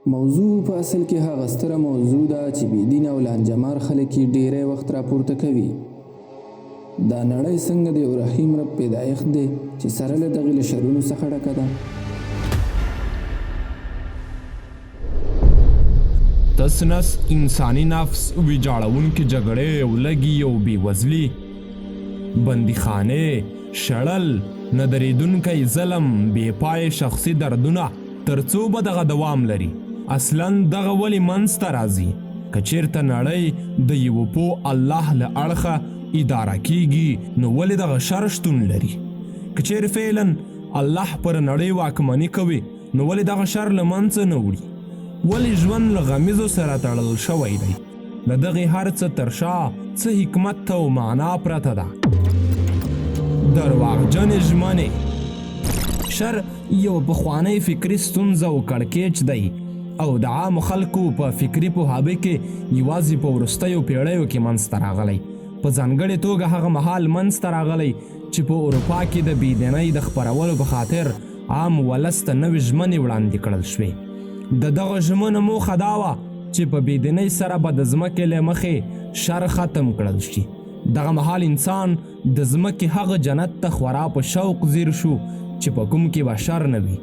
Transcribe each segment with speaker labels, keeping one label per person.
Speaker 1: موضوع په اصل کې هغه ستره موضوع ده چې بېدین او لانجمار خلک یې ډېری وخت راپورته کوي. دا نړۍ څنګه د یو رحیم رب پیدایښت دی چې سره له دغې له شرونو څخه ډکه ده.
Speaker 2: تس نس انسانی نفس ویجاړونکې جګړې او لږي او بېوزلي، بندیخانې، شړل، نه درېدونکی ظلم، بېپای شخصي دردونه تر څو به دغه دوام لري؟ اصلا دغه ولې منځته راځي؟ که چېرته نړۍ د یوه پوه الله له اړخه اداره کیږي نو ولې دغه شر شتون لري؟ که چېرې فعلا الله پر نړۍ واکمني کوي نو ولې دغه شر له منځه نه وړي؟ ولې ژوند له غمیزو سره تړل شوی دی؟ له دغې هر څه تر شا څه حکمت او معنا پرته ده؟ درواغجنې ژمنې. شر یو پخوانی فکري ستونزه او کړکېچ دی او د عامو خلکو په فکري پوهاوي کې یوازې په وروستیو پیړیو کې منځته راغلی. په ځانګړې توګه هغه مهال منځته راغلی چې په اروپا کې د بېدینۍ د خپرولو په خاطر عام ولس ته نوې ژمنې وړاندې کړل شوې. د دغه ژمنو موخه دا وه چې په بېدینۍ سره به د ځمکې له مخې شر ختم کړل شي. دغه مهال انسان د ځمکې هغه جنت ته خورا په شوق ځیر شو چې په کوم کې به شر نه وي.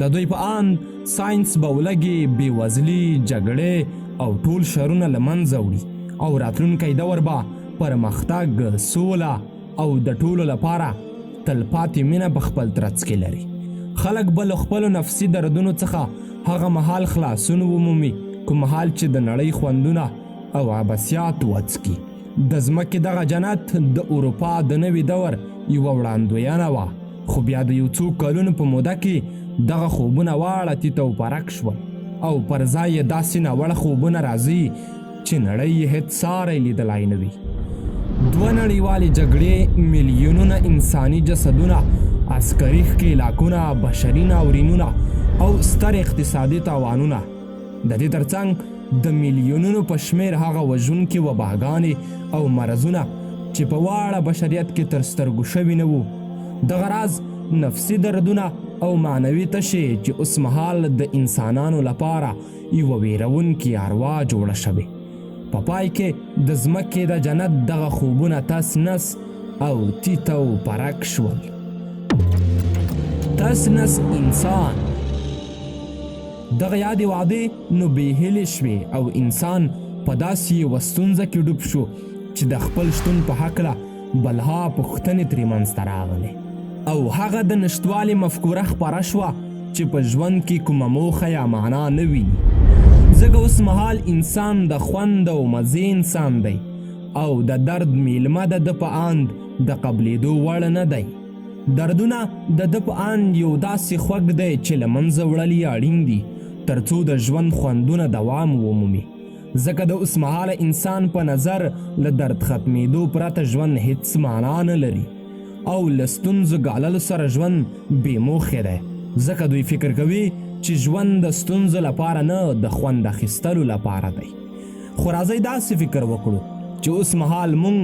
Speaker 2: د دوی په اند ساینس به ولږې، بېوزلي، جګړې او ټول شرونه له منځه وړي او راتلونکی دور به پرمختګ، سوله او د ټولو لپاره تلپاتې مینه په خپل ترڅ کې لري. خلک به له خپلو نفسي دردونو څخه هغه مهال خلاصون ومومي کوم مهال چې د نړۍ خوندونه او عبثیات وڅکي. د ځمکې دغه جنت د اروپا د نوي دور یوه وړاندوینه وه، خو بیا د یو څو کلونو په موده کې دغه خوبونه واړه تیت او پرک شول او پر ځای یې داسې ناوړه خوبونه راځي چې نړۍ یې هېڅ ساری لیدلی نه وي. دوه نړیوالې جګړې، میلیونونه انساني جسدونه، عسکري ښکېلاکونه، بشري ناورینونه او ستر اقتصادي تاوانونه، د دې ترڅنګ د میلیونونو په شمېر هغه وژونکې وباګانې او مرضونه چې په واړه بشریت کې تر سترګو شوي نه وو. دغه راز نفسي دردونه او معنوي تشې چې اوس مهال د انسانانو لپاره یوه ویرونکې اروا جوړه شوې. په پای کې د ځمکې د جنت دغه خوبونه تس نس او تیت او پرک شول. تس نس انسان. دغه یادې وعدې نو بېهیلې شوې او انسان په داسې یوه ستونزه کې ډوب شو چې د خپل شتون په هکله بلها پوښتنې ترې منځته راغلې او هغه د نشتوالي مفکوره خپره شوه چې په ژوند کې کومه موخه یا معنا نه ویني. ځکه اوس مهال انسان د خوند او مزې انسان دی او د درد میلمه د ده په اند د قبلېدو وړ نه دی. دردونه د ده په اند یو داسې خوږ دی چې له منځه وړل یې اړین دي تر څو د ژوند خوندونه دوام ومومي. ځکه د اوس مهاله انسان په نظر له درد ختمېدو پرته ژوند هېڅ معنا نه لري او له ستونزو ګاللو سره ژوند بې موخې دی. ځکه دوی فکر کوي چې ژوند د ستونزو لپاره نه، د خوند اخیستلو لپاره دی. خو راځئ داسې فکر وکړو چې اوس مهال موږ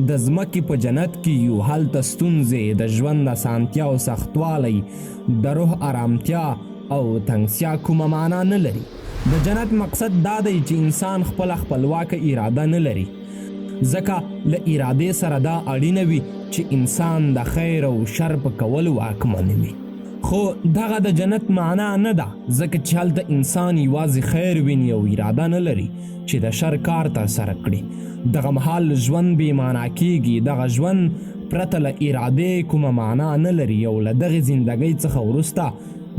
Speaker 2: د ځمکې په جنت کې یو. هلته ستونزې د ژوند اسانتیا او سختوالی، د روح آرامتیا او تنګسیا کومه معنا نه لري. د جنت مقصد دا دی چې انسان خپله خپلواکه اراده نه لري، ځکه له ارادې سره دا اړینه وي چې انسان د خیر او شر په کولو واکمن وي. خو دغه د جنت معنا نه ده، ځکه چې هلته انسان یوازې خیر ویني او اراده نه لري چې د شر کار ترسره کړي. دغه مهال ژوند بې معنا کیږي. دغه ژوند پرته له ارادې کومه معنا نه لري او له دغې زندګۍ څخه وروسته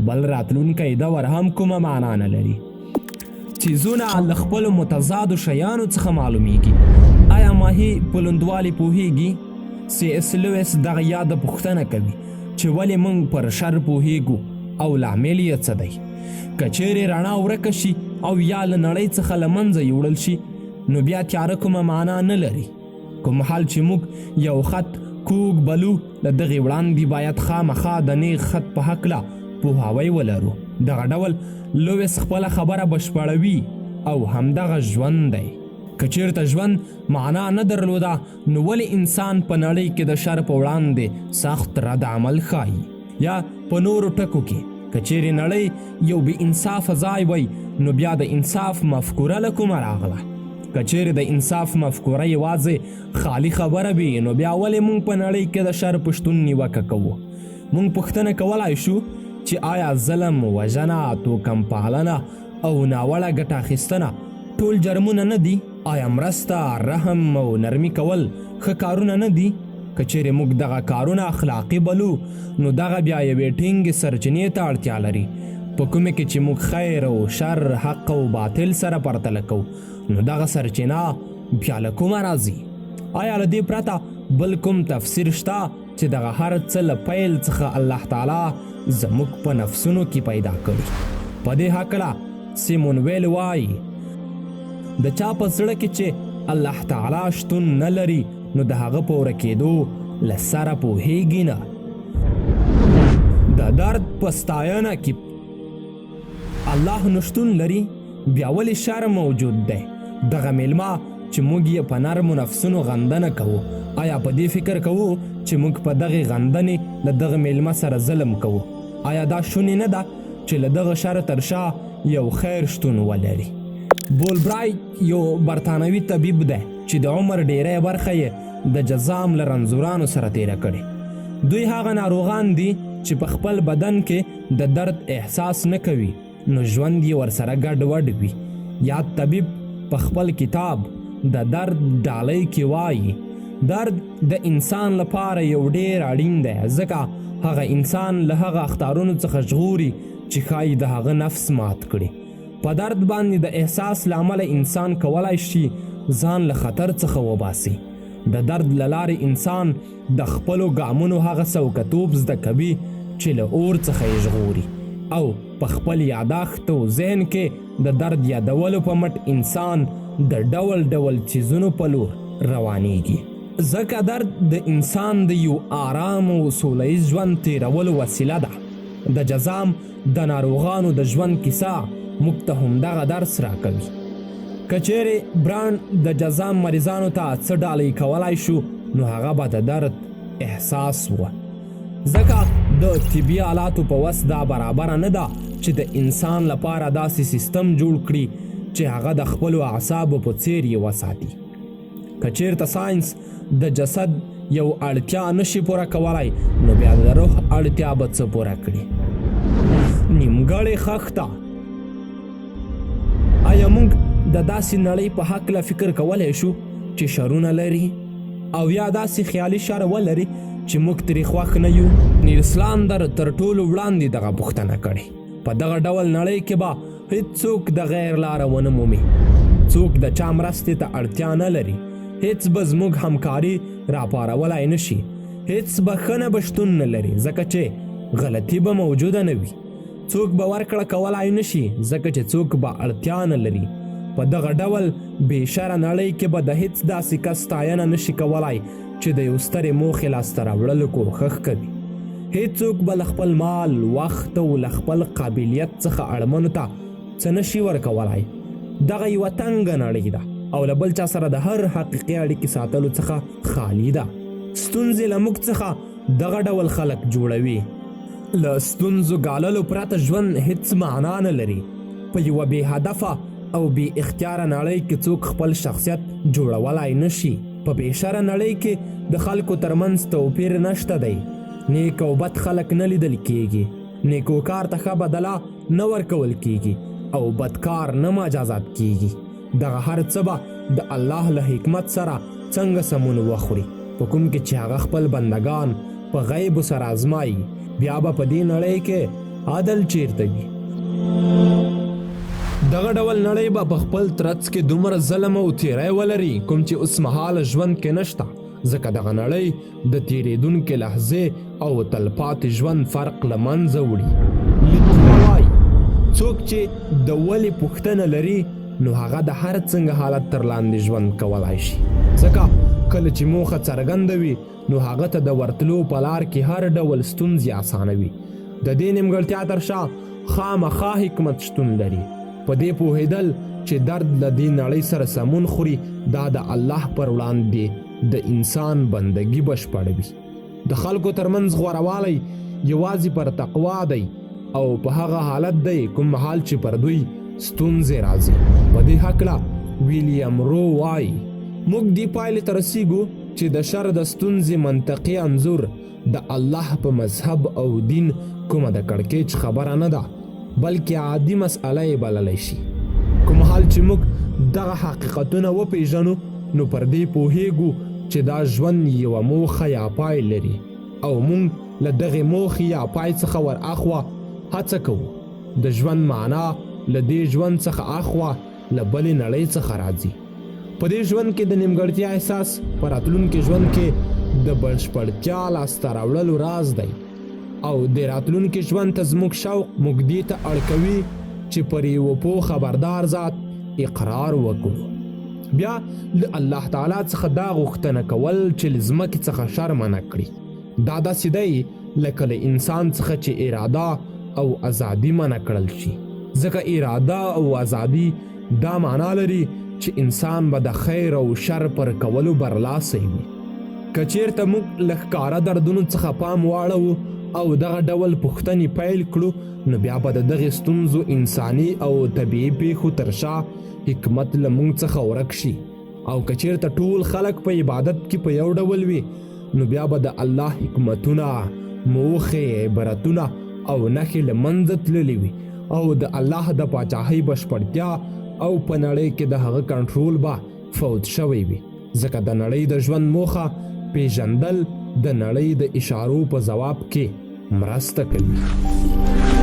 Speaker 2: بل راتلونکی دور هم کومه معنا نه لري. څیزونه له خپلو متضادو شیانو څخه معلومیږي. آیا ماهي په لوندوالي پوهیږي؟ C.S. لویس دغه یاده پوښتنه کوي چې ولې موږ پر شر پوهیږو او لامل یې څه دی؟ که چیرې رڼا ورکه شي او یا له نړۍ څخه له منځه یوړل شي نو بیا تیاره کومه معنا نه لري. کوم حال چې موږ یو خط کوږ بلو، د دغې وړاندې باید خامخا د نیغ خط په هکله پوهاوی ولرو. دغه ډول لویس خپله خبره بشپړوي او همدغه ژوند دی. که چیرته ژوند معنا نه درلوده نو ولې انسان په نړۍ کې د شر په وړاندې سخت رد عمل ښایي؟ یا په نورو ټکو کې که چیرې نړۍ یو بې انصافه ځای وی نو بیا د انصاف مفکوره له کومه راغله؟ که چیرې د انصاف مفکوره یوازې خالی خبره وي نو بیا ولې موږ په نړۍ کې د شر په شتون نیوکه کوو؟ موږ پوښتنه کولی شو چې آیا ظلم، وژنه، توکم پالنه او ناوړه ګټه اخیستنه ټول جرمونه نه دي؟ آیا مرسته، رحم او نرمي کول ښه کارونه نه دي؟ که چیرې موږ دغه کارونه اخلاقي بلو نو دغه بیا یوې ټینګې سرچینې ته اړتیا لري په کومې کې چې موږ خیر او شر، حق او باطل سره پرتله کوو نو دغه سرچینه بیا له کومه راځي؟ آیا له دې پرته بل کوم تفسیر شته چې دغه هر څه له پیل څخه الله تعالی زموږ په نفسونو کې پیدا کړي؟ په دې هکله سیمون ویل وایي د چا په زړه کې چې الله تعالی شتون نه لري نو د هغه په ورکېدو له سره پوهیږي نه. د درد په ستاینه کې الله نشتون لري بیا ولې شر موجود دی؟ دغه میلمه چې موږ یې په نرمو نفسونو غندنه کوو، آیا په دې فکر کوو چې موږ په دغې غندنې له دغه میلمه سره ظلم کوو؟ آیا دا شونې نه ده چې له دغه شر تر شا یو خیر شتون ولري؟ بول برایټ یو برطانوي طبیب دی چې د عمر ډیری برخه یې د جزام له رنځورانو سره تیره کړې. دوی هغه ناروغان دي چې په خپل بدن کې د درد احساس نه کوي نو ژوند یې ورسره ګډ وډ وي. یاد طبیب په خپل کتاب د درد ډالۍ کې وایي درد د انسان لپاره یو ډیر اړین دی ځکه هغه انسان له هغه اخطارونو څخه ژغوري چې ښایي د هغه نفس مات کړي. په درد باندې د احساس له امله انسان کولی شي ځان له خطر څخه وباسي. د درد له لارې انسان د خپلو ګامونو هغه څوکتوب زده کوي چې له اور څخه یې ژغوري او په خپل یاداښت او ذهن کې د درد یادولو په مټ انسان د ډول ډول چیزونو په لور روانیږي ځکه درد د انسان د یو آرام او سوله ییز ژوند تیرولو وسیله ده. د جزام د ناروغانو د ژوند کیسه موږ ته همدغه درس راکوي. که چیرې برانډ د جزام مریضانو ته څه ډالۍ کولی شو نو هغه به د درد احساس و ځکه د طبي آلاتو په وس دا برابره نه ده چې د انسان لپاره داسې سیستم جوړ کړي چې هغه د خپلو اعصابو په څیر یې وساتي. که چیرته ساینس د جسد یو اړتیا نشي پوره کولی نو بیا د روح اړتیا به څه پوره کړي؟ نیمګړې خښته. آیا موږ د داسې نړۍ په هکله فکر کولی شو چې شرونه لري او یا داسې خیالي شر ولري چې موږ ترې خوښ نه یو؟ نیلسلاندر تر ټولو وړاندې دغه پوښتنه کړې. په دغه ډول نړۍ کې به هیڅوک د غیر لاره ونه مومي. څوک د چا مرستې ته اړتیا نه لري. هیڅ به زموږ همکاري راپارولی نشي. هیڅ بښنه به شتون نه لري ځکه چې غلطي به موجوده نه وي. څوک به ورکړه کولی نشي ځکه چې څوک به اړتیا نه لري. په دغه ډول بې شره نړۍ کې به د هیڅ داسې کس ستاینه نشي کولی چې د یو سترې موخې لاسته راوړلو کوښښ کوي. هیڅوک به له خپل مال، وخت او له خپل قابلیت څخه اړمنو ته څه نشي ورکولی. دغه یوه تنګه نړۍ ده او له بل چا سره د هر حقیقي اړیکې ساتلو څخه خالی ده. ستونزې له موږ څخه دغه ډول خلک جوړوي. له ستونزو ګاللو پرته ژوند هیڅ معنا نه لري. په یوه بې هدفه او بې اختیاره نړۍ کې څوک خپل شخصیت جوړولی نشي. په بې شره نړۍ کې د خلکو ترمنځ توپیر نشته دی. نیک او بد خلک نه لیدل کیږي. نیکوکار ته ښه بدله نه ورکول کیږي او بدکار نه مجازات کیږي. دغه هر څه به د الله له حکمت سره څنګه سمون وخوري په کوم کې چې هغه خپل بندگان په غیب سره ازمایي. بیا به په دې نړۍ کې عدل چیرته وي؟ دغه ډول نړۍ به په خپل ترڅ کې دومره ظلم او تیری ولري کوم چې اوس مهاله ژوند کې نشته ځکه دغه نړۍ د تیریدونکې لحظې او تلپاتې ژوند فرق له منځه وړي. لیکوال وایي څوک چې د ولې پوښتنه لري نو هغه د هر څنګه حالت تر لاندې ژوند کولی شي ځکه کله چې موخه څرګنده وي نو هغه ته د ورتلو په لار کې هر ډول ستونزې اسانوي. د دې نیمګړتیا تر شا خامخا حکمت شتون لري. په دې پوهېدل چې درد له دې نړۍ سره سمون خوري دا د الله پر وړاندې د انسان بندګي بشپړوي. د خلکو ترمنځ غوروالی یوازې پر تقوا دی او په هغه حالت دی کوم مهال چې پر دوی ستونزې راځي. په دې هکله ویلیام رو وایي موږ دې پایلې ته رسیږو چې د شر د ستونزې منطقي انځور د الله په مذهب او دین کومه د کړکېچ خبره نه ده بلکې عادي مسئله یې بللی شي. کوم حال چې موږ دغه حقیقتونه وپیژنو نو پر دې پوهیږو چې دا ژوند یوه موخه یا پای لري او موږ له دغې موخې یا پای څخه ور اخوا هڅه کوو. د ژوند معنا له دې ژوند څخه اخوا له بلې نړۍ څخه راځي. په دې ژوند کې د نیمګړتیا احساس په راتلونکي ژوند کې د بشپړتیا لاسته راوړلو راز دی او د راتلونکي ژوند ته زموږ شوق موږ دې ته اړ کوي چې پر یوه پوه خبردار ذات اقرار وکړو. بیا له الله تعالی څخه دا غوښتنه کول چې له ځمکې څخه شر منع کړي. دا داسې دی لکه له انسان څخه چې اراده او ازادي منع کړل شي، ځکه اراده او ازادي دا معنا لري چې انسان به د خیر او شر پر کولو برلاسی وي. که چیرته موږ له ښکاره دردونو څخه پام واړوو او دغه ډول پوښتنې پیل کړو نو بیا به د دغې ستونزو انساني او طبیعي پیښو تر شا حکمت له موږ څخه ورک شي. او که چیرته ټول خلک په عبادت کې په یو ډول وي نو بیا به د الله حکمتونه، موخې، عبرتونه او نښې له منځه تللي وي او د الله د پاچاهۍ بشپړتیا او په نړۍ کې د هغه کنټرول به فوت شوی وي. ځکه د نړۍ د ژوند موخه پیژندل د نړۍ د اشارو په ځواب کې مرسته کوي.